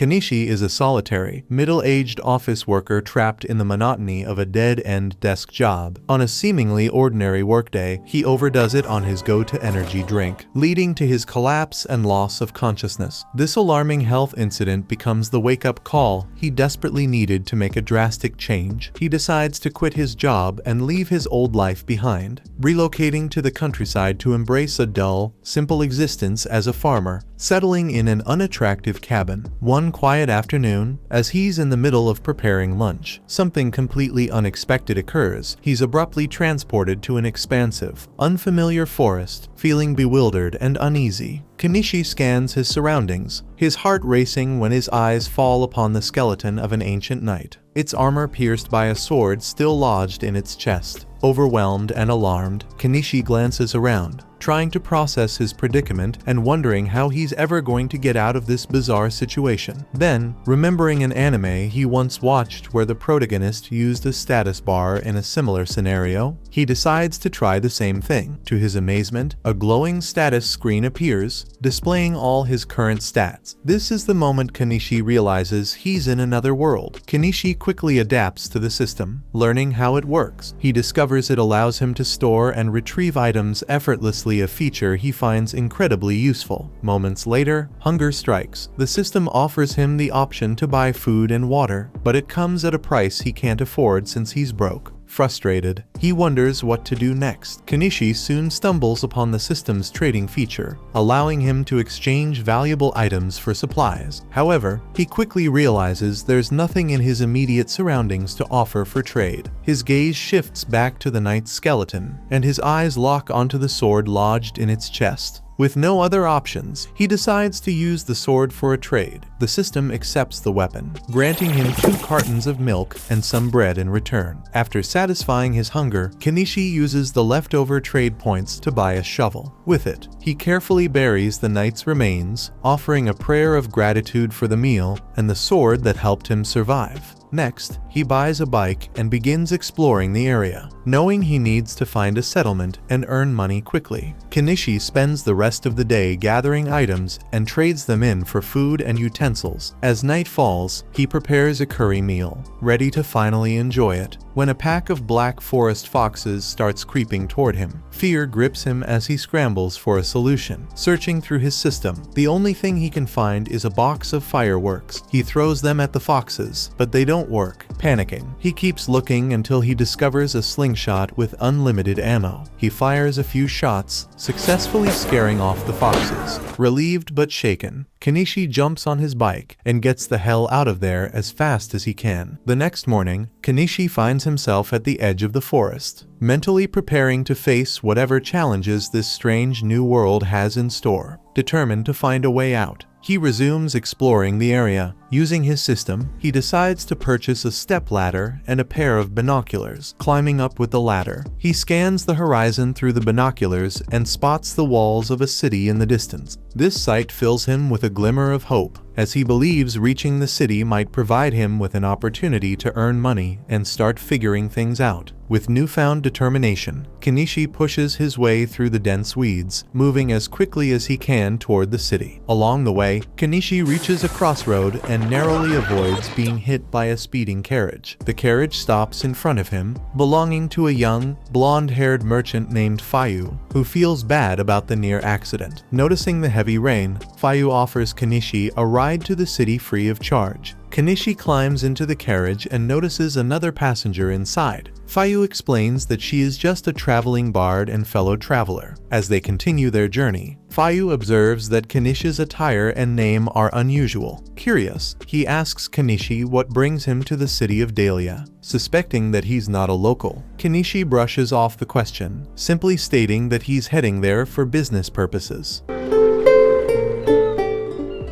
Kenichi is a solitary, middle-aged office worker trapped in the monotony of a dead-end desk job. On a seemingly ordinary workday, he overdoes it on his go-to-energy drink, leading to his collapse and loss of consciousness. This alarming health incident becomes the wake-up call he desperately needed to make a drastic change. He decides to quit his job and leave his old life behind, relocating to the countryside to embrace a dull, simple existence as a farmer, settling in an unattractive cabin. One quiet afternoon, as he's in the middle of preparing lunch, something completely unexpected occurs. He's abruptly transported to an expansive, unfamiliar forest, feeling bewildered and uneasy. Kenichi scans his surroundings, his heart racing when his eyes fall upon the skeleton of an ancient knight, its armor pierced by a sword still lodged in its chest. Overwhelmed and alarmed, Kenichi glances around, trying to process his predicament and wondering how he's ever going to get out of this bizarre situation. Then, remembering an anime he once watched where the protagonist used a status bar in a similar scenario, he decides to try the same thing. To his amazement, a glowing status screen appears, displaying all his current stats. This is the moment Kenichi realizes he's in another world. Kenichi quickly adapts to the system, learning how it works. He discovers it allows him to store and retrieve items effortlessly, a feature he finds incredibly useful. Moments later, hunger strikes. The system offers him the option to buy food and water, but it comes at a price he can't afford since he's broke. Frustrated, he wonders what to do next. Kenichi soon stumbles upon the system's trading feature, allowing him to exchange valuable items for supplies. However, he quickly realizes there's nothing in his immediate surroundings to offer for trade. His gaze shifts back to the knight's skeleton, and his eyes lock onto the sword lodged in its chest. With no other options, he decides to use the sword for a trade. The system accepts the weapon, granting him 2 cartons of milk and some bread in return. After satisfying his hunger, Kenichi uses the leftover trade points to buy a shovel. With it, he carefully buries the knight's remains, offering a prayer of gratitude for the meal and the sword that helped him survive. Next, he buys a bike and begins exploring the area, knowing he needs to find a settlement and earn money quickly. Kenichi spends the rest of the day gathering items and trades them in for food and utensils. As night falls, he prepares a curry meal, ready to finally enjoy it, when a pack of black forest foxes starts creeping toward him. Fear grips him as he scrambles for a solution. Searching through his system, the only thing he can find is a box of fireworks. He throws them at the foxes, but they don't work. Panicking, he keeps looking until he discovers a slingshot with unlimited ammo. He fires a few shots, successfully scaring off the foxes. Relieved but shaken, Kenichi jumps on his bike and gets the hell out of there as fast as he can. The next morning, Kenichi finds himself at the edge of the forest, mentally preparing to face whatever challenges this strange new world has in store. Determined to find a way out, he resumes exploring the area. Using his system, he decides to purchase a stepladder and a pair of binoculars. Climbing up with the ladder, he scans the horizon through the binoculars and spots the walls of a city in the distance. This sight fills him with a glimmer of hope, as he believes reaching the city might provide him with an opportunity to earn money and start figuring things out. With newfound determination, Kenichi pushes his way through the dense weeds, moving as quickly as he can toward the city. Along the way, Kenichi reaches a crossroad and narrowly avoids being hit by a speeding carriage. The carriage stops in front of him, belonging to a young, blonde-haired merchant named Fayu, who feels bad about the near accident. Noticing the heavy rain, Fayu offers Kenichi a ride to the city free of charge. Kenichi climbs into the carriage and notices another passenger inside. Fayu explains that she is just a traveling bard and fellow traveler. As they continue their journey, Fayu observes that Kenichi's attire and name are unusual. Curious, he asks Kenichi what brings him to the city of Dahlia. Suspecting that he's not a local, Kenichi brushes off the question, simply stating that he's heading there for business purposes.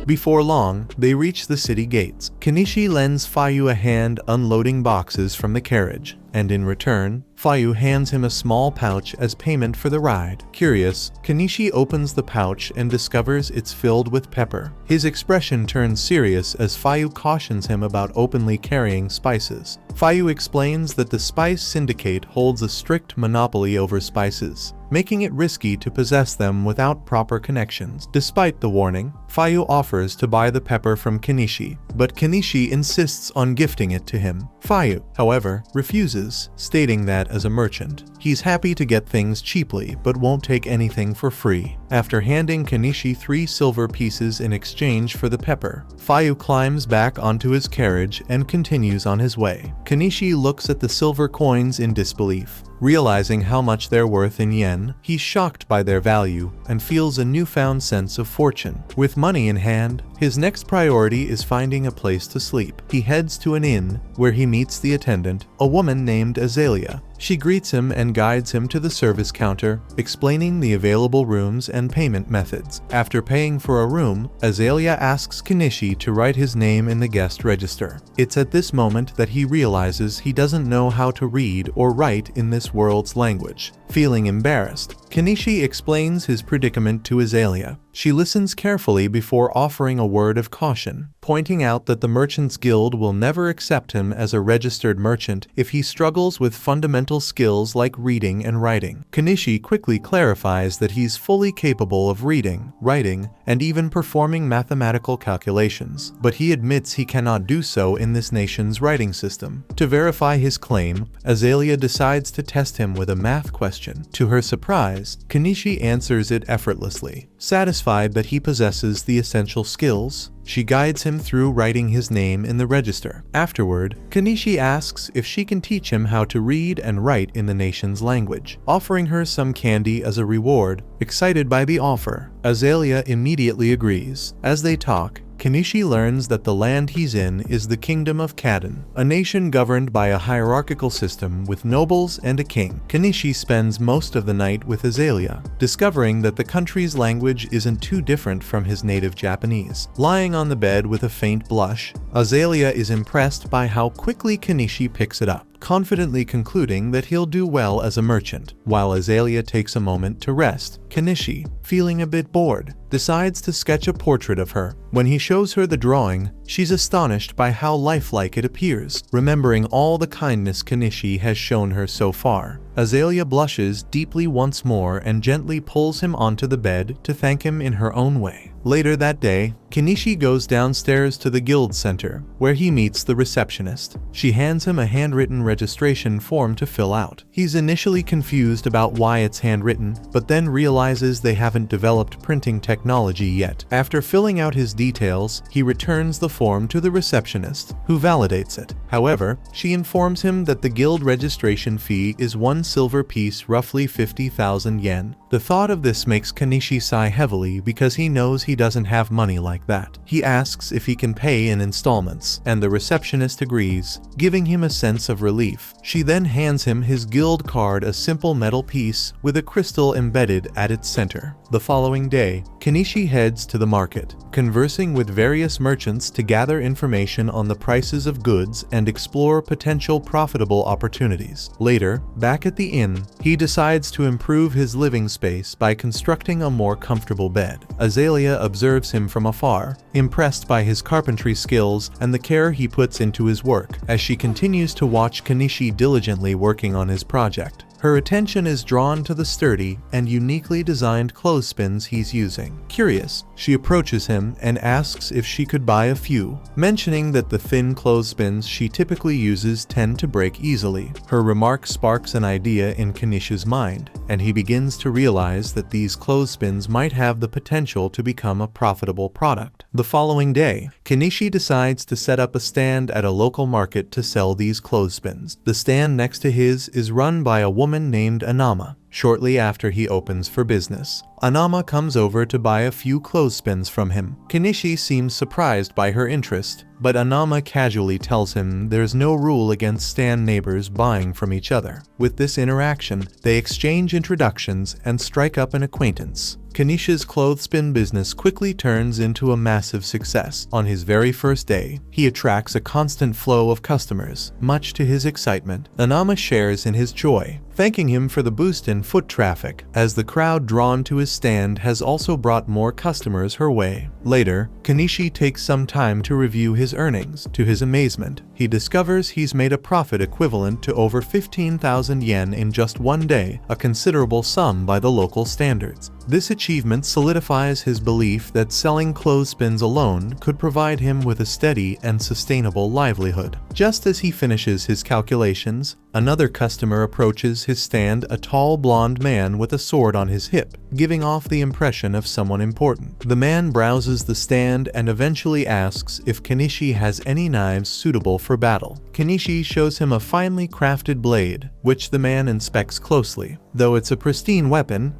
Before long, they reach the city gates. Kenichi lends Fayu a hand unloading boxes from the carriage, and in return, Fayu hands him a small pouch as payment for the ride. Curious, Kenichi opens the pouch and discovers it's filled with pepper. His expression turns serious as Fayu cautions him about openly carrying spices. Fayu explains that the Spice Syndicate holds a strict monopoly over spices, making it risky to possess them without proper connections. Despite the warning, Fayu offers to buy the pepper from Kenichi, but Kenichi insists on gifting it to him. Fayu, however, refuses, stating that as a merchant, he's happy to get things cheaply but won't take anything for free. After handing Kenichi 3 silver pieces in exchange for the pepper, Fayu climbs back onto his carriage and continues on his way. Kenichi looks at the silver coins in disbelief. Realizing how much they're worth in yen, he's shocked by their value and feels a newfound sense of fortune. With money in hand, his next priority is finding a place to sleep. He heads to an inn, where he meets the attendant, a woman named Azalea. She greets him and guides him to the service counter, explaining the available rooms and payment methods. After paying for a room, Azalea asks Kenichi to write his name in the guest register. It's at this moment that he realizes he doesn't know how to read or write in this world's language. Feeling embarrassed, Kenichi explains his predicament to Azalea. She listens carefully before offering a word of caution, pointing out that the Merchants Guild will never accept him as a registered merchant if he struggles with fundamental skills like reading and writing. Kenichi quickly clarifies that he's fully capable of reading, writing, and even performing mathematical calculations, but he admits he cannot do so in this nation's writing system. To verify his claim, Azalea decides to test him with a math question. To her surprise, Kenichi answers it effortlessly. Satisfied that he possesses the essential skills, she guides him through writing his name in the register. Afterward, Kenichi asks if she can teach him how to read and write in the nation's language, offering her some candy as a reward. Excited by the offer, Azalea immediately agrees. As they talk, Kenichi learns that the land he's in is the Kingdom of Kadon, a nation governed by a hierarchical system with nobles and a king. Kenichi spends most of the night with Azalea, discovering that the country's language isn't too different from his native Japanese. Lying on the bed with a faint blush, Azalea is impressed by how quickly Kenichi picks it up, confidently concluding that he'll do well as a merchant. While Azalea takes a moment to rest, Kenichi, feeling a bit bored, decides to sketch a portrait of her. When he shows her the drawing, she's astonished by how lifelike it appears. Remembering all the kindness Kenichi has shown her so far, Azalea blushes deeply once more and gently pulls him onto the bed to thank him in her own way. Later that day, Kenichi goes downstairs to the guild center, where he meets the receptionist. She hands him a handwritten registration form to fill out. He's initially confused about why it's handwritten, but then realizes they haven't developed printing technology yet. After filling out his details, he returns the form to the receptionist, who validates it. However, she informs him that the guild registration fee is 1 silver piece, roughly 50,000 yen. The thought of this makes Kenichi sigh heavily because he knows he doesn't have money like that. He asks if he can pay in installments, and the receptionist agrees, giving him a sense of relief. She then hands him his guild card, a simple metal piece with a crystal embedded at its center. The following day, Kenichi heads to the market, conversing with various merchants to gather information on the prices of goods and explore potential profitable opportunities. Later, back at the inn, he decides to improve his living space by constructing a more comfortable bed. Azalea observes him from afar, impressed by his carpentry skills and the care he puts into his work. As she continues to watch Kenichi diligently working on his project, her attention is drawn to the sturdy and uniquely designed clothespins he's using. Curious, she approaches him and asks if she could buy a few, mentioning that the thin clothespins she typically uses tend to break easily. Her remark sparks an idea in Kenichi's mind, and he begins to realize that these clothespins might have the potential to become a profitable product. The following day, Kenichi decides to set up a stand at a local market to sell these clothespins. The stand next to his is run by a woman named Anama. Shortly after he opens for business, Anama comes over to buy a few clothespins from him. Kenichi seems surprised by her interest, but Anama casually tells him there's no rule against stand neighbors buying from each other. With this interaction, they exchange introductions and strike up an acquaintance. Kanish's clothespin business quickly turns into a massive success. On his very first day, he attracts a constant flow of customers. Much to his excitement, Anama shares in his joy, thanking him for the boost in foot traffic, as the crowd drawn to his stand has also brought more customers her way. Later, Kanishi takes some time to review his earnings. To his amazement, he discovers he's made a profit equivalent to over 15,000 yen in just one day, a considerable sum by the local standards. This achievement solidifies his belief that selling clothespins alone could provide him with a steady and sustainable livelihood. Just as he finishes his calculations, another customer approaches his stand, a tall blonde man with a sword on his hip, giving off the impression of someone important. The man browses the stand and eventually asks if Kanishi has any knives suitable for battle. Kanishi shows him a finely crafted blade, which the man inspects closely. Though it's a pristine weapon,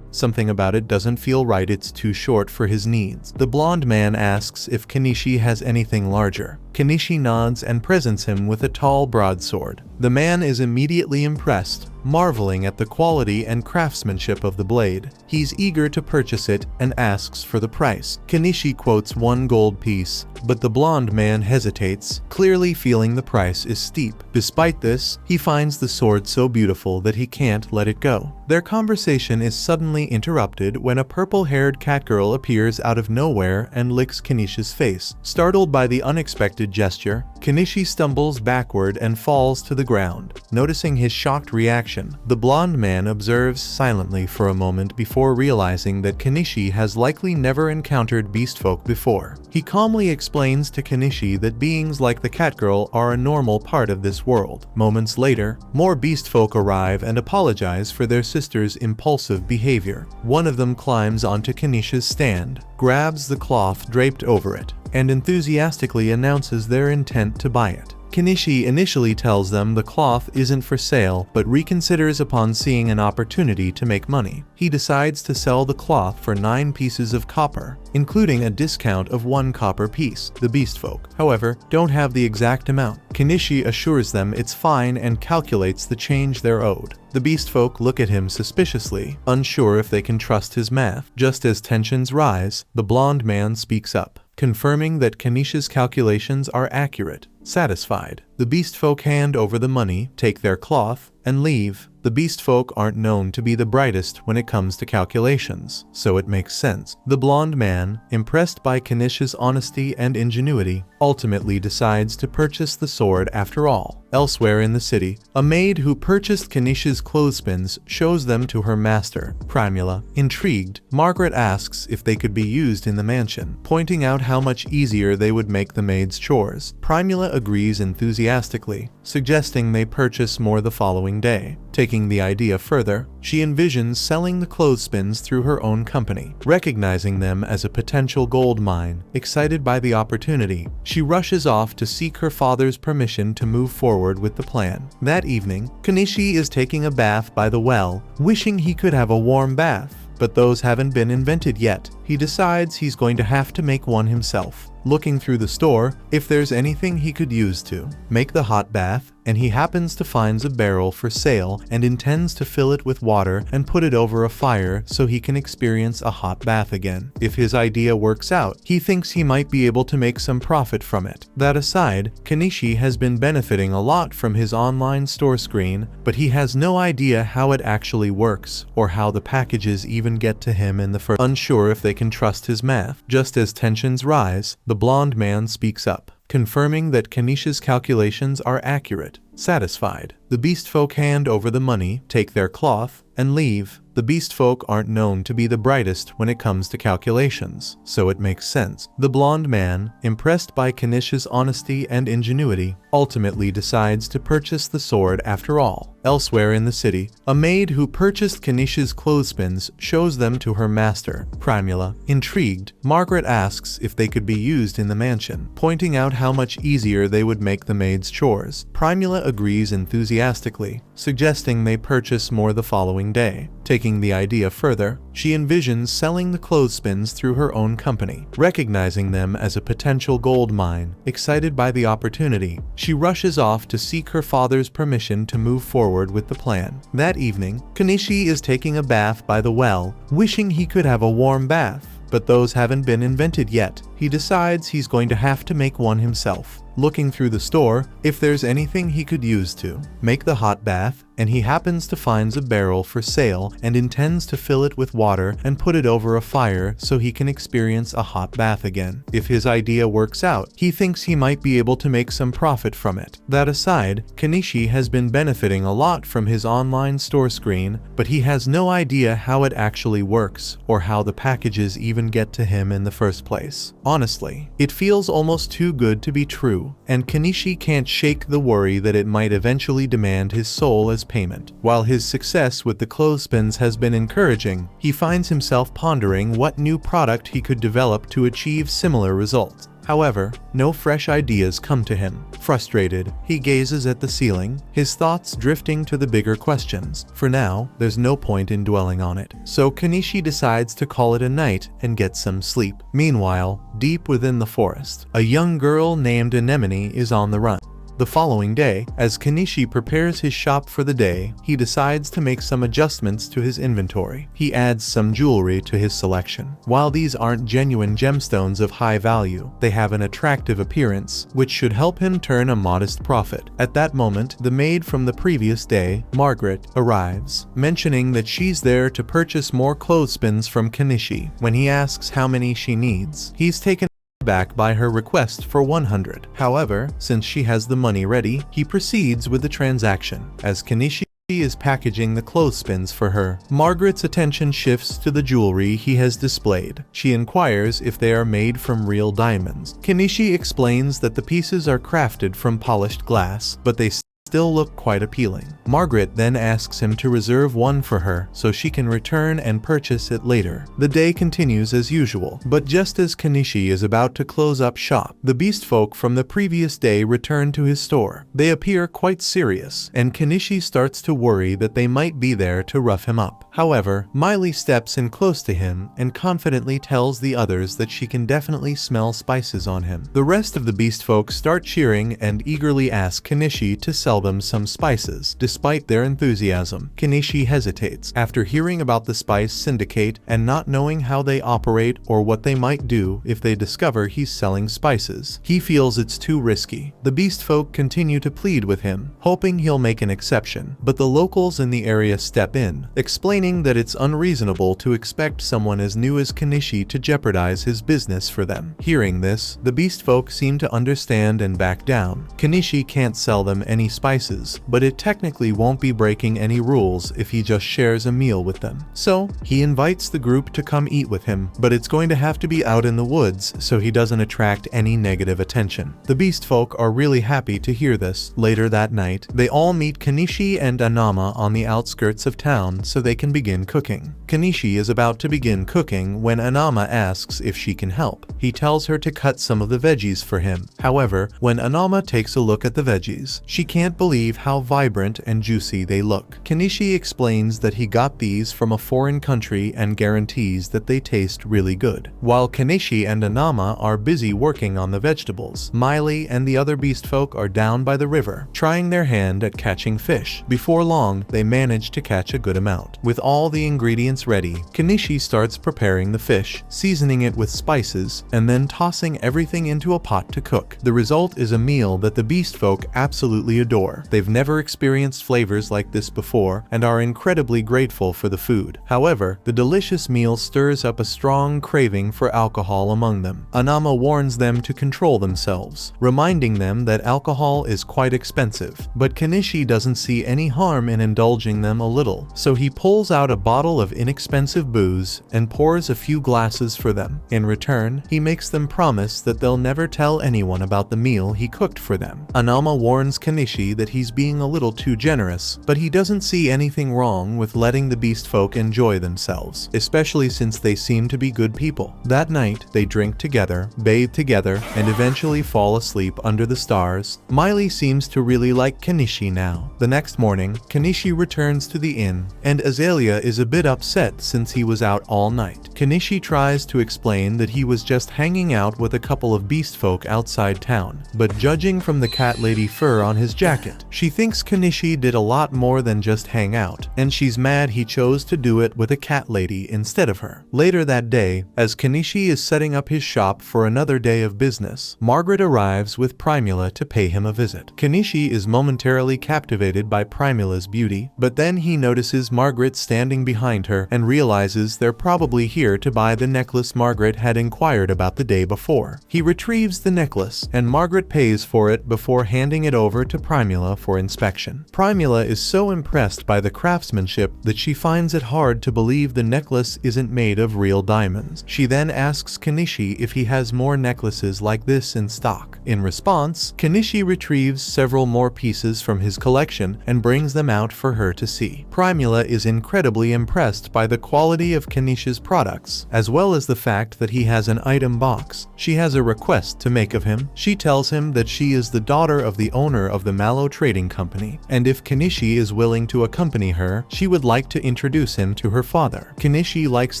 something about it doesn't feel right. It's too short for his needs. The blonde man asks if Kanishi has anything larger. Kanishi nods and presents him with a tall broadsword. The man is immediately impressed, marveling at the quality and craftsmanship of the blade. He's eager to purchase it and asks for the price. Kanishi quotes 1 gold piece, but the blonde man hesitates, clearly feeling the price is steep. Despite this, he finds the sword so beautiful that he can't let it go. Their conversation is suddenly interrupted when a purple-haired catgirl appears out of nowhere and licks Kanishi's face. Startled by the unexpected gesture, Kanishi stumbles backward and falls to the ground. Noticing his shocked reaction, the blonde man observes silently for a moment before realizing that Kanishi has likely never encountered beastfolk before. He calmly explains to Kanishi that beings like the catgirl are a normal part of this world. Moments later, more beastfolk arrive and apologize for their sister's impulsive behavior. One of them climbs onto Kanishi's stand, grabs the cloth draped over it, and enthusiastically announces their intent to buy it. Kanishi initially tells them the cloth isn't for sale, but reconsiders upon seeing an opportunity to make money. He decides to sell the cloth for 9 pieces of copper, including a discount of 1 copper piece. The beastfolk, however, don't have the exact amount. Kanishi assures them it's fine and calculates the change they're owed. The beastfolk look at him suspiciously, unsure if they can trust his math. Just as tensions rise, the blonde man speaks up, confirming that Kanishi's calculations are accurate. Satisfied, the beastfolk hand over the money, take their cloth, and leave. The beastfolk aren't known to be the brightest when it comes to calculations, so it makes sense. The blonde man, impressed by Kanishi's honesty and ingenuity, ultimately decides to purchase the sword after all. Elsewhere in the city, a maid who purchased Kanishi's clothespins shows them to her master, Primula. Intrigued, Margaret asks if they could be used in the mansion, pointing out how much easier they would make the maid's chores. Primula agrees enthusiastically, suggesting they purchase more the following day. Taking the idea further, she envisions selling the clothespins through her own company, recognizing them as a potential gold mine. Excited by the opportunity, she rushes off to seek her father's permission to move forward with the plan. That evening, Kanishi is taking a bath by the well, wishing he could have a warm bath, but those haven't been invented yet. He decides he's going to have to make one himself. Looking through the store if there's anything he could use to make the hot bath, and he happens to find a barrel for sale and intends to fill it with water and put it over a fire so he can experience a hot bath again. If his idea works out, he thinks he might be able to make some profit from it. That aside, Kanishi has been benefiting a lot from his online store screen, but he has no idea how it actually works or how the packages even get to him in the first. Unsure if they can trust his math. Just as tensions rise, the blonde man speaks up, confirming that Kanishi's calculations are accurate. Satisfied, the beastfolk hand over the money, take their cloth, and leave. The beastfolk aren't known to be the brightest when it comes to calculations, so it makes sense. The blonde man, impressed by Kanishi's honesty and ingenuity, ultimately decides to purchase the sword after all. Elsewhere in the city, a maid who purchased Kanishi's clothespins shows them to her master, Primula. Intrigued, Margaret asks if they could be used in the mansion, pointing out how much easier they would make the maid's chores. Primula agrees enthusiastically, enthusiastically, suggesting they purchase more the following day. Taking the idea further, she envisions selling the clothespins through her own company. Recognizing them as a potential gold mine, excited by the opportunity, she rushes off to seek her father's permission to move forward with the plan. That evening, Kenichi is taking a bath by the well, wishing he could have a warm bath, but those haven't been invented yet. He decides he's going to have to make one himself. Looking through the store if there's anything he could use to make the hot bath, and he happens to find a barrel for sale and intends to fill it with water and put it over a fire so he can experience a hot bath again. If his idea works out, he thinks he might be able to make some profit from it. That aside, Kenichi has been benefiting a lot from his online store screen, but he has no idea how it actually works or how the packages even get to him in the first place. Honestly, it feels almost too good to be true, and Kenichi can't shake the worry that it might eventually demand his soul as payment. While his success with the clothespins has been encouraging, he finds himself pondering what new product he could develop to achieve similar results. However, no fresh ideas come to him. Frustrated, he gazes at the ceiling, his thoughts drifting to the bigger questions. For now, there's no point in dwelling on it, so Kenichi decides to call it a night and get some sleep. Meanwhile, deep within the forest, a young girl named Anemone is on the run. The following day, as Kenichi prepares his shop for the day, he decides to make some adjustments to his inventory. He adds some jewelry to his selection. While these aren't genuine gemstones of high value, they have an attractive appearance, which should help him turn a modest profit. At that moment, the maid from the previous day, Margaret, arrives, mentioning that she's there to purchase more clothespins from Kenichi. When he asks how many she needs, he's taken back by her request for 100. However, since she has the money ready, he proceeds with the transaction. As Kenichi is packaging the clothespins for her, Margaret's attention shifts to the jewelry he has displayed. She inquires if they are made from real diamonds. Kenichi explains that the pieces are crafted from polished glass, but they still look quite appealing. Margaret then asks him to reserve one for her so she can return and purchase it later. The day continues as usual, but just as Kenichi is about to close up shop, the beast folk from the previous day return to his store. They appear quite serious, and Kenichi starts to worry that they might be there to rough him up. However, Miley steps in close to him and confidently tells the others that she can definitely smell spices on him. The rest of the beast folk start cheering and eagerly ask Kenichi to sell them some spices. Despite their enthusiasm, Kenichi hesitates. After hearing about the spice syndicate and not knowing how they operate or what they might do if they discover he's selling spices, he feels it's too risky. The beast folk continue to plead with him, hoping he'll make an exception, but the locals in the area step in, explaining that it's unreasonable to expect someone as new as Kenichi to jeopardize his business for them. Hearing this, the beast folk seem to understand and back down. Kenichi can't sell them any spices, but it technically won't be breaking any rules if he just shares a meal with them. So, he invites the group to come eat with him, but it's going to have to be out in the woods so he doesn't attract any negative attention. The beast folk are really happy to hear this. Later that night, they all meet Kenichi and Anama on the outskirts of town so they can begin cooking. Kenichi is about to begin cooking when Anama asks if she can help. He tells her to cut some of the veggies for him. However, when Anama takes a look at the veggies, she can't believe how vibrant and juicy they look. Kenichi explains that he got these from a foreign country and guarantees that they taste really good. While Kenichi and Anama are busy working on the vegetables, Miley and the other beast folk are down by the river, trying their hand at catching fish. Before long, they manage to catch a good amount. With all the ingredients ready, Kenichi starts preparing the fish, seasoning it with spices, and then tossing everything into a pot to cook. The result is a meal that the beast folk absolutely adore. They've never experienced flavors like this before and are incredibly grateful for the food. However, the delicious meal stirs up a strong craving for alcohol among them. Anama warns them to control themselves, reminding them that alcohol is quite expensive. But Kenichi doesn't see any harm in indulging them a little, so he pulls out a bottle of inexpensive booze and pours a few glasses for them. In return, he makes them promise that they'll never tell anyone about the meal he cooked for them. Anama warns Kenichi that he's being a little too generous, but he doesn't see anything wrong with letting the beast folk enjoy themselves, especially since they seem to be good people. That night, they drink together, bathe together, and eventually fall asleep under the stars. Miley seems to really like Kenichi now. The next morning, Kenichi returns to the inn, and Azalea is a bit upset since he was out all night. Kenichi tries to explain that he was just hanging out with a couple of beast folk outside town, but judging from the cat lady fur on his jacket, she thinks Kenichi did a lot more than just hang out, and she's mad he chose to do it with a cat lady instead of her. Later that day, as Kenichi is setting up his shop for another day of business, Margaret arrives with Primula to pay him a visit. Kenichi is momentarily captivated by Primula's beauty, but then he notices Margaret standing behind her and realizes they're probably here to buy the necklace Margaret had inquired about the day before. He retrieves the necklace, and Margaret pays for it before handing it over to Primula for inspection. Primula is so impressed by the craftsmanship that she finds it hard to believe the necklace isn't made of real diamonds. She then asks Kenichi if he has more necklaces like this in stock. In response, Kenichi retrieves several more pieces from his collection and brings them out for her to see. Primula is incredibly impressed by the quality of Kenichi's products, as well as the fact that he has an item box. She has a request to make of him. She tells him that she is the daughter of the owner of the Mallow Trading Company, and if Kenichi is willing to accompany her, she would like to introduce him to her father. Kenichi likes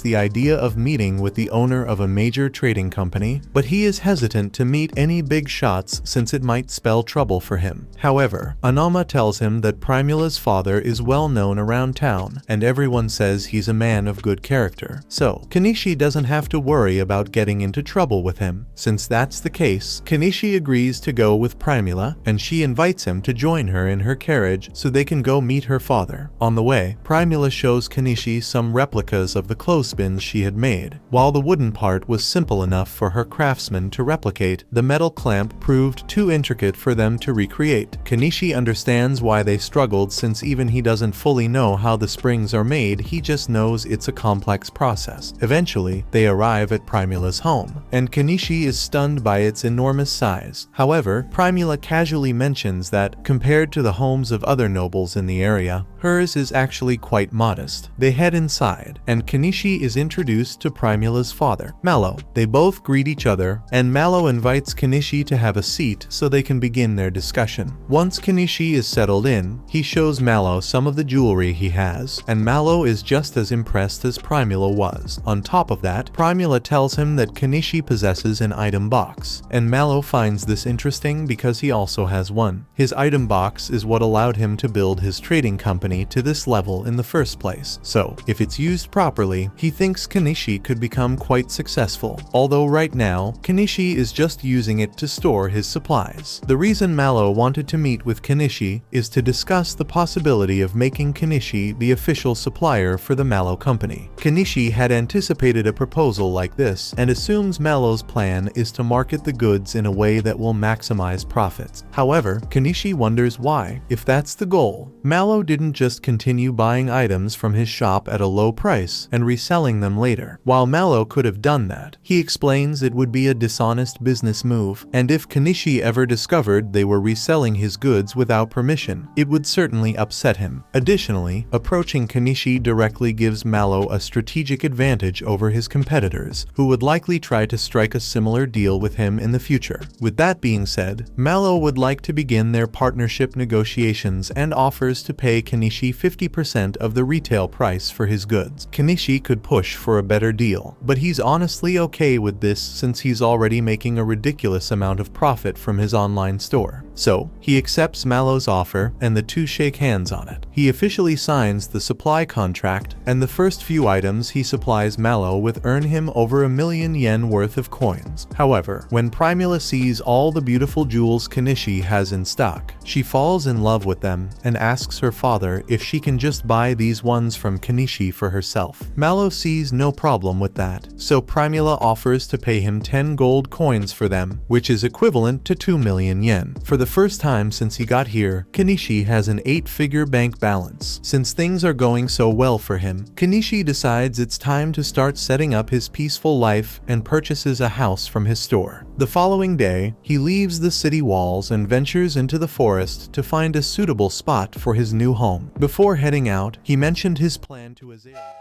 the idea of meeting with the owner of a major trading company, but he is hesitant to meet any big shots since it might spell trouble for him. However, Anoma tells him that Primula's father is well known around town, and everyone says he's a man of good character, so Kenichi doesn't have to worry about getting into trouble with him. Since that's the case, Kenichi agrees to go with Primula, and she invites him to join her in her carriage so they can go meet her father. On the way, Primula shows Kenichi some replicas of the clothespins she had made. While the wooden part was simple enough for her craftsman to replicate, the metal clamp proved too intricate for them to recreate. Kenichi understands why they struggled since even he doesn't fully know how the springs are made, he just knows it's a complex process. Eventually, they arrive at Primula's home, and Kenichi is stunned by its enormous size. However, Primula casually mentions that, compared to the homes of other nobles in the area, hers is actually quite modest. They head inside, and Kenichi is introduced to Primula's father, Mallow. They both greet each other, and Mallow invites Kenichi to have a seat so they can begin their discussion. Once Kenichi is settled in, he shows Mallow some of the jewelry he has, and Mallow is just as impressed as Primula was. On top of that, Primula tells him that Kenichi possesses an item box, and Mallow finds this interesting because he also has one. His item box is what allowed him to build his trading company to this level in the first place, so if it's used properly, he thinks Kenichi could become quite successful. Although right now, Kenichi is just using it to store his supplies. The reason Mallow wanted to meet with Kenichi is to discuss the possibility of making Kenichi the official supplier for the Mallow Company. Kenichi had anticipated a proposal like this and assumes Mallow's plan is to market the goods in a way that will maximize profits. However, Kenichi wonders why. If that's the goal, Mallow didn't just continue buying items from his shop at a low price and reselling them later. While Mallow could have done that, he explains it would be a dishonest business move, and if Kenichi ever discovered they were reselling his goods without permission, it would certainly upset him. Additionally, approaching Kenichi directly gives Mallow a strategic advantage over his competitors, who would likely try to strike a similar deal with him in the future. With that being said, Mallow would like to begin their partnership negotiations and offers to pay Kenichi 50% of the retail price for his goods. Kenichi could push for a better deal, but he's honestly okay with this since he's already making a ridiculous amount of profit from his online store. So, he accepts Mallow's offer and the two shake hands on it. He officially signs the supply contract, and the first few items he supplies Mallow with earn him over 1 million yen worth of coins. However, when Primula sees all the beautiful jewels Kenichi has in stock, she falls in love with them and asks her father if she can just buy these ones from Kenichi for herself. Mallow sees no problem with that, so Primula offers to pay him 10 gold coins for them, which is equivalent to 2 million yen. For the the first time since he got here, Kenichi has an 8-figure bank balance. Since things are going so well for him, Kenichi decides it's time to start setting up his peaceful life and purchases a house from his store. The following day, he leaves the city walls and ventures into the forest to find a suitable spot for his new home. Before heading out, he mentioned his plan to Azalea,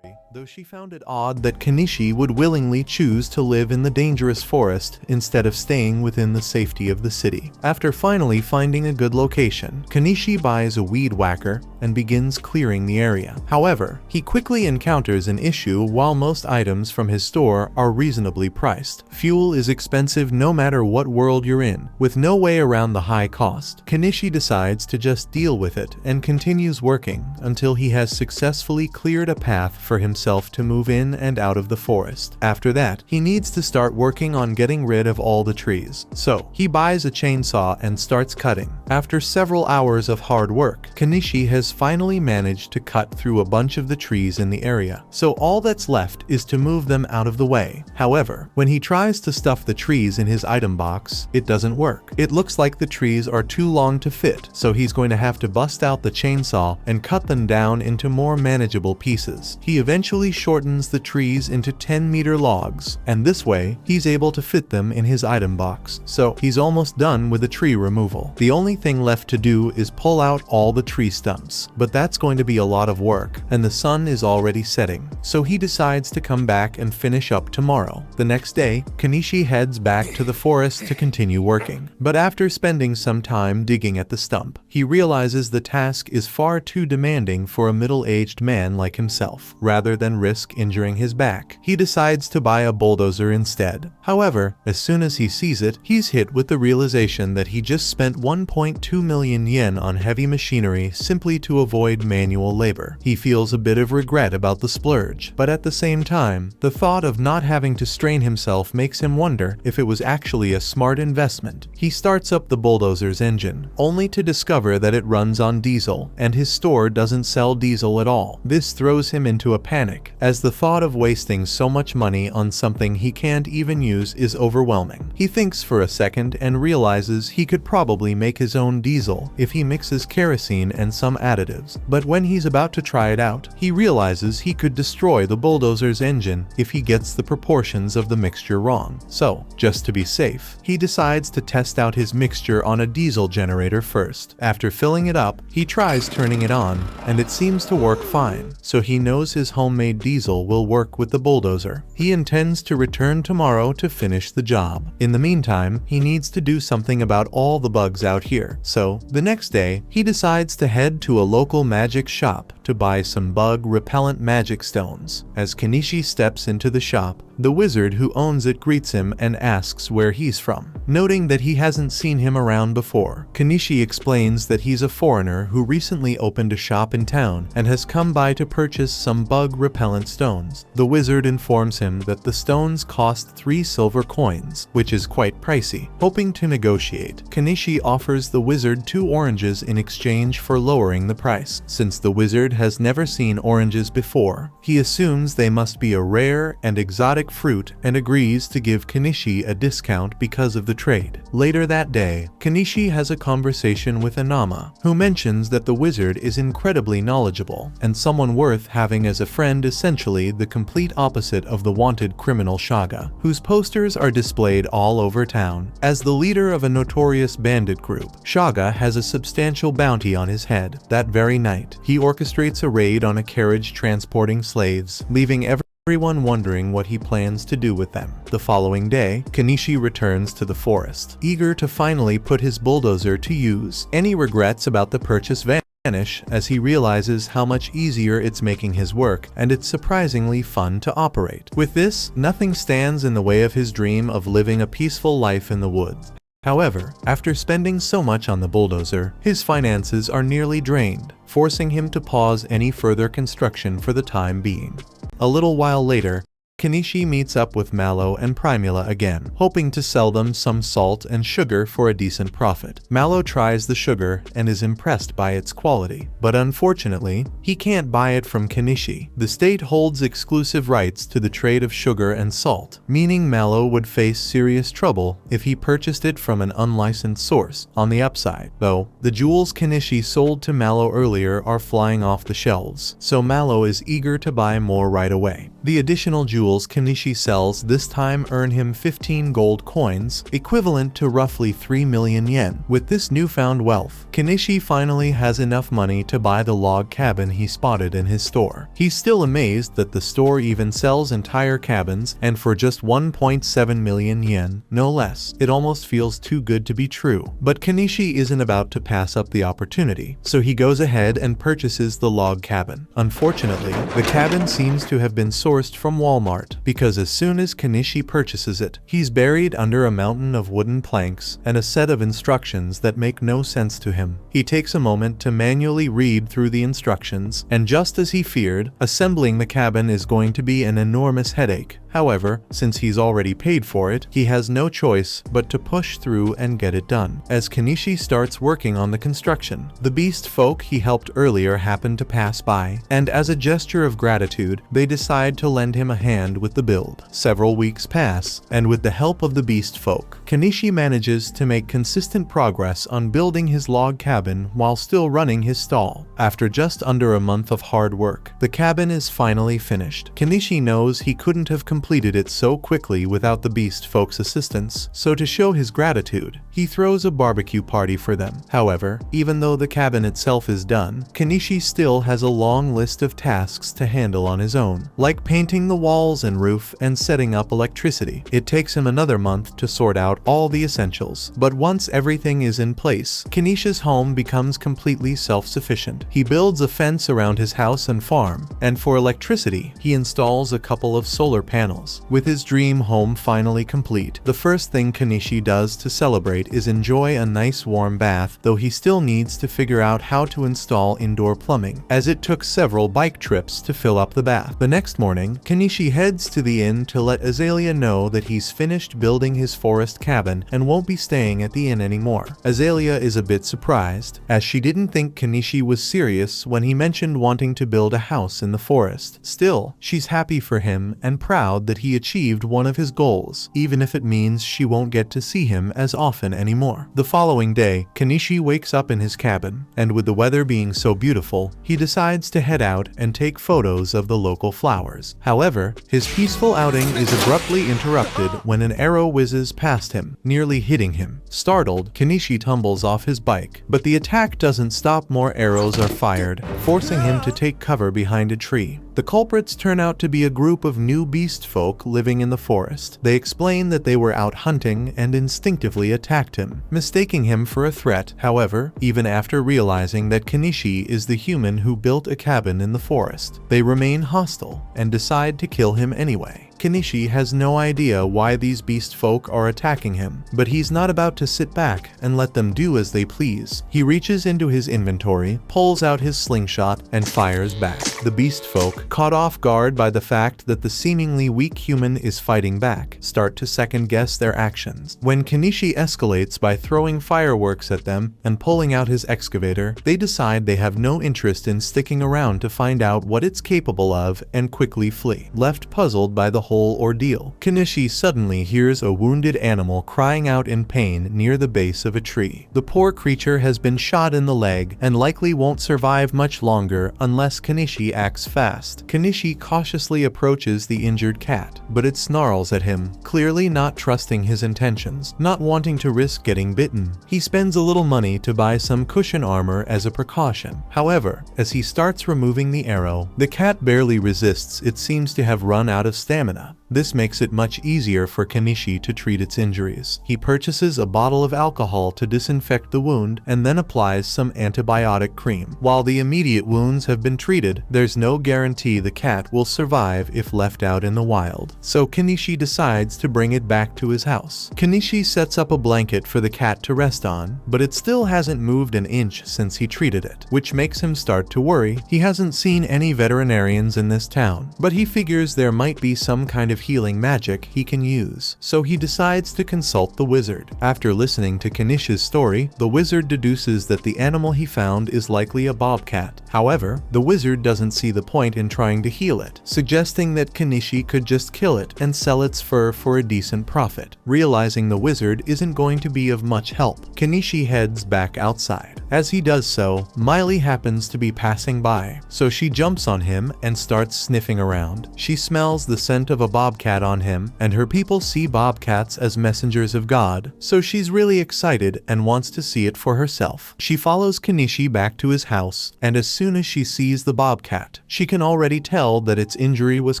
though she found it odd that Kenichi would willingly choose to live in the dangerous forest instead of staying within the safety of the city. After finally finding a good location, Kenichi buys a weed whacker and begins clearing the area. However, he quickly encounters an issue. While most items from his store are reasonably priced, fuel is expensive no matter what world you're in. With no way around the high cost, Kenichi decides to just deal with it and continues working until he has successfully cleared a path for himself to move in and out of the forest. After that, he needs to start working on getting rid of all the trees. So, he buys a chainsaw and starts cutting. After several hours of hard work, Kenichi has finally managed to cut through a bunch of the trees in the area. So all that's left is to move them out of the way. However, when he tries to stuff the trees in his item box, it doesn't work. It looks like the trees are too long to fit, so he's going to have to bust out the chainsaw and cut them down into more manageable pieces. He eventually shortens the trees into 10-meter logs, and this way, he's able to fit them in his item box. So he's almost done with the tree removal. The only thing left to do is pull out all the tree stumps, but that's going to be a lot of work, and the sun is already setting. So he decides to come back and finish up tomorrow. The next day, Kenichi heads back to the forest to continue working. But after spending some time digging at the stump, he realizes the task is far too demanding for a middle-aged man like himself. Rather than risk injuring his back, he decides to buy a bulldozer instead. However, as soon as he sees it, he's hit with the realization that he just spent 1.2 million yen on heavy machinery simply to avoid manual labor. He feels a bit of regret about the splurge, but at the same time, the thought of not having to strain himself makes him wonder if it was actually a smart investment. He starts up the bulldozer's engine, only to discover that it runs on diesel, and his store doesn't sell diesel at all. This throws him into a panic, as the thought of wasting so much money on something he can't even use is overwhelming. He thinks for a second and realizes he could probably make his own diesel if he mixes kerosene and some additives. But when he's about to try it out, he realizes he could destroy the bulldozer's engine if he gets the proportions of the mixture wrong. So, just to be safe, he decides to test out his mixture on a diesel generator first. After filling it up, he tries turning it on, and it seems to work fine, so he knows his homemade diesel will work with the bulldozer. He intends to return tomorrow to finish the job. In the meantime, he needs to do something about all the bugs out here. So, the next day, he decides to head to a local magic shop to buy some bug-repellent magic stones. As Kenichi steps into the shop, the wizard who owns it greets him and asks where he's from. Noting that he hasn't seen him around before, Kenichi explains that he's a foreigner who recently opened a shop in town and has come by to purchase some bug-repellent stones. The wizard informs him that the stones cost 3 silver coins, which is quite pricey. Hoping to negotiate, Kenichi offers the wizard 2 oranges in exchange for lowering the price. Since the wizard has never seen oranges before, he assumes they must be a rare and exotic fruit and agrees to give Kenichi a discount because of the trade. Later that day, Kenichi has a conversation with Inama, who mentions that the wizard is incredibly knowledgeable and someone worth having as a friend, essentially the complete opposite of the wanted criminal Shaga, whose posters are displayed all over town. As the leader of a notorious bandit group, Shaga has a substantial bounty on his head. That very night, he orchestrates a raid on a carriage transporting slaves, leaving everyone wondering what he plans to do with them. The following day, Kenichi returns to the forest, eager to finally put his bulldozer to use. Any regrets about the purchase vanish as he realizes how much easier it's making his work, and it's surprisingly fun to operate. With this, nothing stands in the way of his dream of living a peaceful life in the woods. However, after spending so much on the bulldozer, his finances are nearly drained, forcing him to pause any further construction for the time being. A little while later, Kenichi meets up with Mallow and Primula again, hoping to sell them some salt and sugar for a decent profit. Mallow tries the sugar and is impressed by its quality, but unfortunately, he can't buy it from Kenichi. The state holds exclusive rights to the trade of sugar and salt, meaning Mallow would face serious trouble if he purchased it from an unlicensed source. On the upside, though, the jewels Kenichi sold to Mallow earlier are flying off the shelves, so Mallow is eager to buy more right away. The additional jewels Kenichi sells this time earn him 15 gold coins, equivalent to roughly 3 million yen. With this newfound wealth, Kenichi finally has enough money to buy the log cabin he spotted in his store. He's still amazed that the store even sells entire cabins, and for just 1.7 million yen, no less. It almost feels too good to be true. But Kenichi isn't about to pass up the opportunity, so he goes ahead and purchases the log cabin. Unfortunately, the cabin seems to have been sourced from Walmart, because as soon as Kenichi purchases it, he's buried under a mountain of wooden planks and a set of instructions that make no sense to him. He takes a moment to manually read through the instructions, and just as he feared, assembling the cabin is going to be an enormous headache. However, since he's already paid for it, he has no choice but to push through and get it done. As Kenichi starts working on the construction, the beast folk he helped earlier happen to pass by, and as a gesture of gratitude, they decide to lend him a hand with the build. Several weeks pass, and with the help of the beast folk, Kenichi manages to make consistent progress on building his log cabin while still running his stall. After just under a month of hard work, the cabin is finally finished. Kenichi knows he couldn't have completed it so quickly without the beast folk's assistance, so to show his gratitude, he throws a barbecue party for them. However, even though the cabin itself is done, Kenichi still has a long list of tasks to handle on his own, like painting the walls and roof and setting up electricity. It takes him another month to sort out all the essentials, but once everything is in place, Kenichi's home becomes completely self-sufficient. He builds a fence around his house and farm, and for electricity, he installs a couple of solar panels. With his dream home finally complete, the first thing Kenichi does to celebrate is enjoy a nice warm bath, though he still needs to figure out how to install indoor plumbing, as it took several bike trips to fill up the bath. The next morning, Kenichi heads to the inn to let Azalea know that he's finished building his forest cabin and won't be staying at the inn anymore. Azalea is a bit surprised, as she didn't think Kenichi was serious when he mentioned wanting to build a house in the forest. Still, she's happy for him and proud that he achieved one of his goals, even if it means she won't get to see him as often anymore. The following day, Kenichi wakes up in his cabin, and with the weather being so beautiful, he decides to head out and take photos of the local flowers. However, his peaceful outing is abruptly interrupted when an arrow whizzes past him, nearly hitting him. Startled, Kenichi tumbles off his bike, but the attack doesn't stop. More arrows are fired, forcing him to take cover behind a tree. The culprits turn out to be a group of new beast folk living in the forest. They explain that they were out hunting and instinctively attacked him, mistaking him for a threat. However, even after realizing that Kenichi is the human who built a cabin in the forest, they remain hostile and decide to kill him anyway. Kenichi has no idea why these beast folk are attacking him, but he's not about to sit back and let them do as they please. He reaches into his inventory, pulls out his slingshot, and fires back. The beast folk, caught off guard by the fact that the seemingly weak human is fighting back, start to second-guess their actions. When Kenichi escalates by throwing fireworks at them and pulling out his excavator, they decide they have no interest in sticking around to find out what it's capable of and quickly flee. Left puzzled by the whole ordeal, Kenichi suddenly hears a wounded animal crying out in pain near the base of a tree. The poor creature has been shot in the leg and likely won't survive much longer unless Kenichi acts fast. Kenichi cautiously approaches the injured cat, but it snarls at him, clearly not trusting his intentions. Not wanting to risk getting bitten, he spends a little money to buy some cushion armor as a precaution. However, as he starts removing the arrow, the cat barely resists. It seems to have run out of stamina. This makes it much easier for Kenichi to treat its injuries. He purchases a bottle of alcohol to disinfect the wound and then applies some antibiotic cream. While the immediate wounds have been treated, there's no guarantee the cat will survive if left out in the wild. So Kenichi decides to bring it back to his house. Kenichi sets up a blanket for the cat to rest on, but it still hasn't moved an inch since he treated it, which makes him start to worry. He hasn't seen any veterinarians in this town, but he figures there might be some kind of healing magic he can use, so he decides to consult the wizard. After listening to Kenichi's story, the wizard deduces that the animal he found is likely a bobcat. However, the wizard doesn't see the point in trying to heal it, suggesting that Kenichi could just kill it and sell its fur for a decent profit. Realizing the wizard isn't going to be of much help, Kenichi heads back outside. As he does so, Miley happens to be passing by, so she jumps on him and starts sniffing around. She smells the scent of a bobcat on him, and her people see bobcats as messengers of God, so she's really excited and wants to see it for herself. She follows Kenichi back to his house, and as soon as she sees the bobcat, she can already tell that its injury was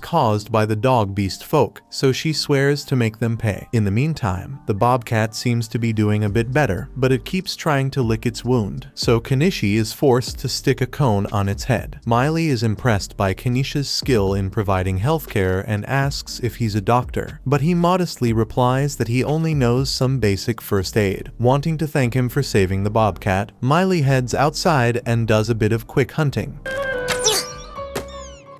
caused by the dog beast folk, so she swears to make them pay. In the meantime, the bobcat seems to be doing a bit better, but it keeps trying to lick its wound, so Kenichi is forced to stick a cone on its head. Miley is impressed by Kenichi's skill in providing healthcare and asks if he's a doctor, but he modestly replies that he only knows some basic first aid. Wanting to thank him for saving the bobcat, Miley heads outside and does a bit of quick hunting,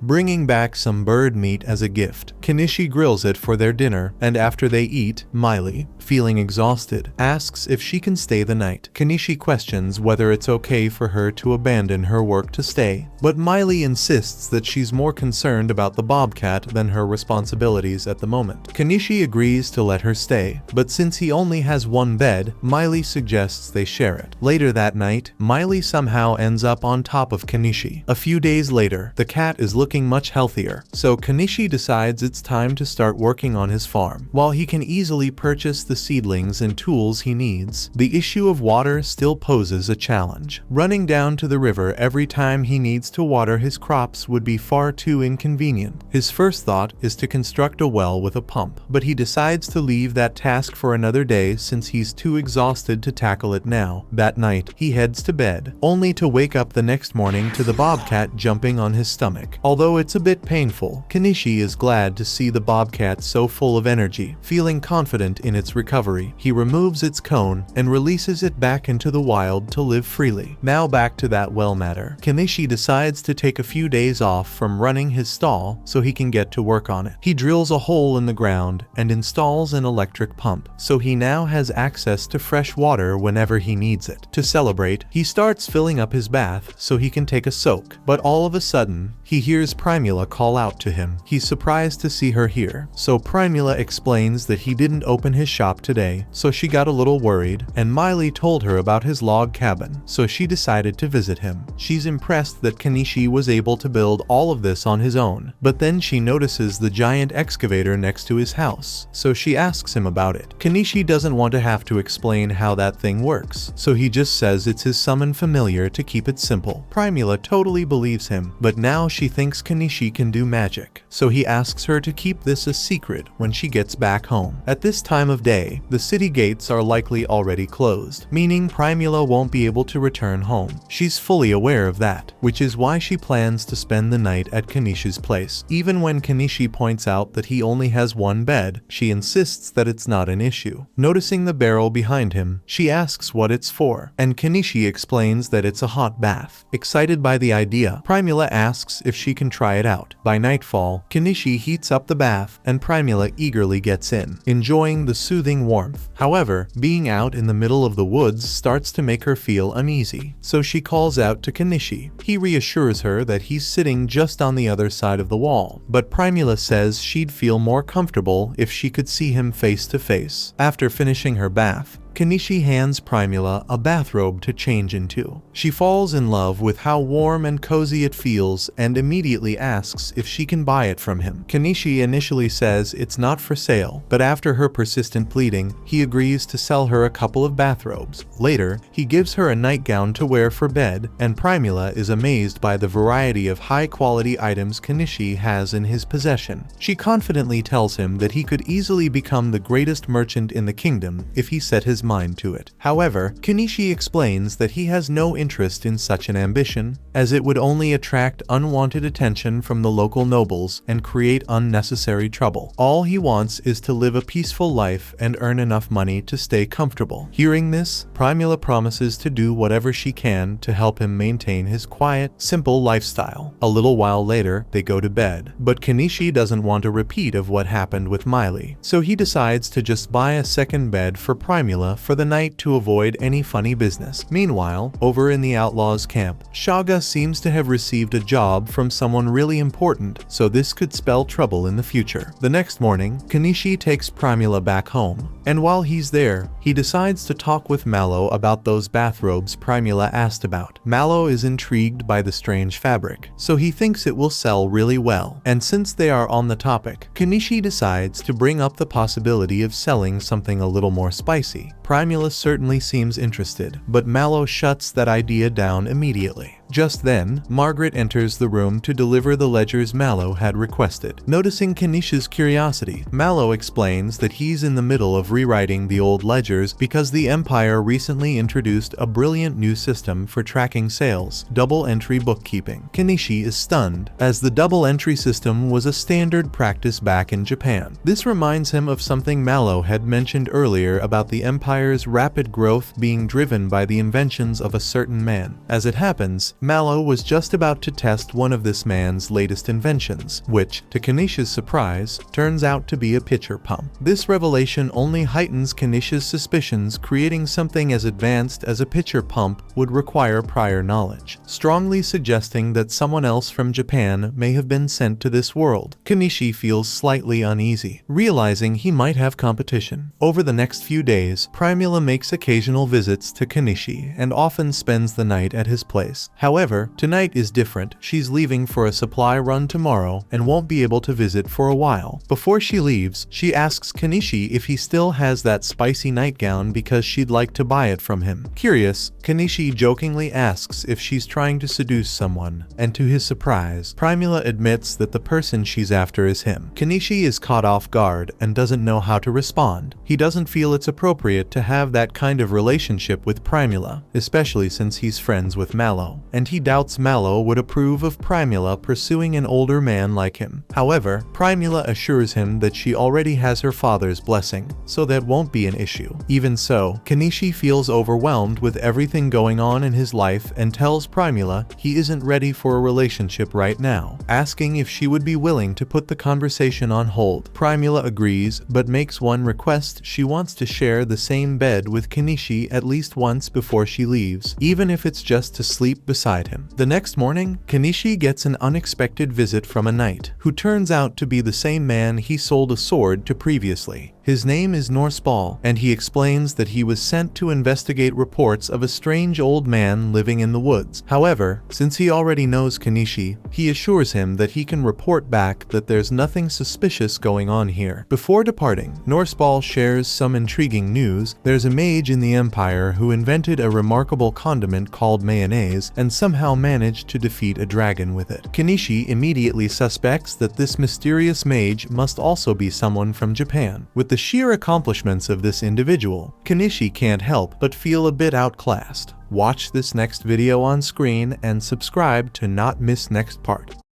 bringing back some bird meat as a gift. Kenichi grills it for their dinner, and after they eat, Miley, feeling exhausted, asks if she can stay the night. Kenichi questions whether it's okay for her to abandon her work to stay, but Miley insists that she's more concerned about the bobcat than her responsibilities at the moment. Kenichi agrees to let her stay, but since he only has one bed, Miley suggests they share it. Later that night, Miley somehow ends up on top of Kenichi. A few days later, the cat is looking much healthier, so Kenichi decides it's time to start working on his farm. While he can easily purchase the seedlings and tools he needs, the issue of water still poses a challenge. Running down to the river every time he needs to water his crops would be far too inconvenient. His first thought is to construct a well with a pump, but he decides to leave that task for another day since he's too exhausted to tackle it now. That night, he heads to bed, only to wake up the next morning to the bobcat jumping on his stomach. Although it's a bit painful, Kenichi is glad to see the bobcat so full of energy. Feeling confident in its recovery, he removes its cone and releases it back into the wild to live freely. Now back to that well matter. Kenichi decides to take a few days off from running his stall so he can get to work on it. He drills a hole in the ground and installs an electric pump, so he now has access to fresh water whenever he needs it. To celebrate, he starts filling up his bath so he can take a soak, but all of a sudden, he hears Primula call out to him. He's surprised to see her here, so Primula explains that he didn't open his shop today, so she got a little worried, and Miley told her about his log cabin, so she decided to visit him. She's impressed that Kenichi was able to build all of this on his own, but then she notices the giant excavator next to his house, so she asks him about it. Kenichi doesn't want to have to explain how that thing works, so he just says it's his summon familiar to keep it simple. Primula totally believes him, but now she thinks Kenichi can do magic, so he asks her to keep this a secret when she gets back home. At this time of day, the city gates are likely already closed, meaning Primula won't be able to return home. She's fully aware of that, which is why she plans to spend the night at Kenichi's place. Even when Kenichi points out that he only has one bed, she insists that it's not an issue. Noticing the barrel behind him, she asks what it's for, and Kenichi explains that it's a hot bath. Excited by the idea, Primula asks if she can try it out. By nightfall, Kenichi heats up the bath, and Primula eagerly gets in, enjoying the soothing warmth. However, being out in the middle of the woods starts to make her feel uneasy, so she calls out to Kenichi. He reassures her that he's sitting just on the other side of the wall, but Primula says she'd feel more comfortable if she could see him face to face. After finishing her bath, Kenichi hands Primula a bathrobe to change into. She falls in love with how warm and cozy it feels and immediately asks if she can buy it from him. Kenichi initially says it's not for sale, but after her persistent pleading, he agrees to sell her a couple of bathrobes. Later, he gives her a nightgown to wear for bed, and Primula is amazed by the variety of high-quality items Kenichi has in his possession. She confidently tells him that he could easily become the greatest merchant in the kingdom if he set his mind to it. However, Kenichi explains that he has no interest in such an ambition, as it would only attract unwanted attention from the local nobles and create unnecessary trouble. All he wants is to live a peaceful life and earn enough money to stay comfortable. Hearing this, Primula promises to do whatever she can to help him maintain his quiet, simple lifestyle. A little while later, they go to bed, but Kenichi doesn't want a repeat of what happened with Miley, so he decides to just buy a second bed for Primula for the night to avoid any funny business. Meanwhile, over in the outlaws' camp, Shaga seems to have received a job from someone really important, so this could spell trouble in the future. The next morning, Kenichi takes Primula back home, and while he's there, he decides to talk with Mallow about those bathrobes Primula asked about. Mallow is intrigued by the strange fabric, so he thinks it will sell really well. And since they are on the topic, Kenichi decides to bring up the possibility of selling something a little more spicy. Primula certainly seems interested, but Mallow shuts that idea down immediately. Just then, Margaret enters the room to deliver the ledgers Mallow had requested. Noticing Kenichi's curiosity, Mallow explains that he's in the middle of rewriting the old ledgers because the Empire recently introduced a brilliant new system for tracking sales, double-entry bookkeeping. Kenichi is stunned, as the double-entry system was a standard practice back in Japan. This reminds him of something Mallow had mentioned earlier about the Empire's rapid growth being driven by the inventions of a certain man. As it happens, Mallow was just about to test one of this man's latest inventions, which, to Kenichi's surprise, turns out to be a pitcher pump. This revelation only heightens Kenichi's suspicions, creating something as advanced as a pitcher pump would require prior knowledge, strongly suggesting that someone else from Japan may have been sent to this world. Kenichi feels slightly uneasy, realizing he might have competition. Over the next few days, Primula makes occasional visits to Kenichi and often spends the night at his place. However, tonight is different. She's leaving for a supply run tomorrow and won't be able to visit for a while. Before she leaves, she asks Kenichi if he still has that spicy nightgown because she'd like to buy it from him. Curious, Kenichi jokingly asks if she's trying to seduce someone, and to his surprise, Primula admits that the person she's after is him. Kenichi is caught off guard and doesn't know how to respond. He doesn't feel it's appropriate to have that kind of relationship with Primula, especially since he's friends with Mallow, and he doubts Mallow would approve of Primula pursuing an older man like him. However, Primula assures him that she already has her father's blessing, so that won't be an issue. Even so, Kenichi feels overwhelmed with everything going on in his life and tells Primula he isn't ready for a relationship right now, asking if she would be willing to put the conversation on hold. Primula agrees, but makes one request: she wants to share the same bed with Kenichi at least once before she leaves, even if it's just to sleep beside him. The next morning, Kenichi gets an unexpected visit from a knight, who turns out to be the same man he sold a sword to previously. His name is Norseball, and he explains that he was sent to investigate reports of a strange old man living in the woods. However, since he already knows Kenichi, he assures him that he can report back that there's nothing suspicious going on here. Before departing, Norseball shares some intriguing news. There's a mage in the Empire who invented a remarkable condiment called mayonnaise and somehow managed to defeat a dragon with it. Kenichi immediately suspects that this mysterious mage must also be someone from Japan. With the sheer accomplishments of this individual, Kenichi can't help but feel a bit outclassed. Watch this next video on screen and subscribe to not miss next part.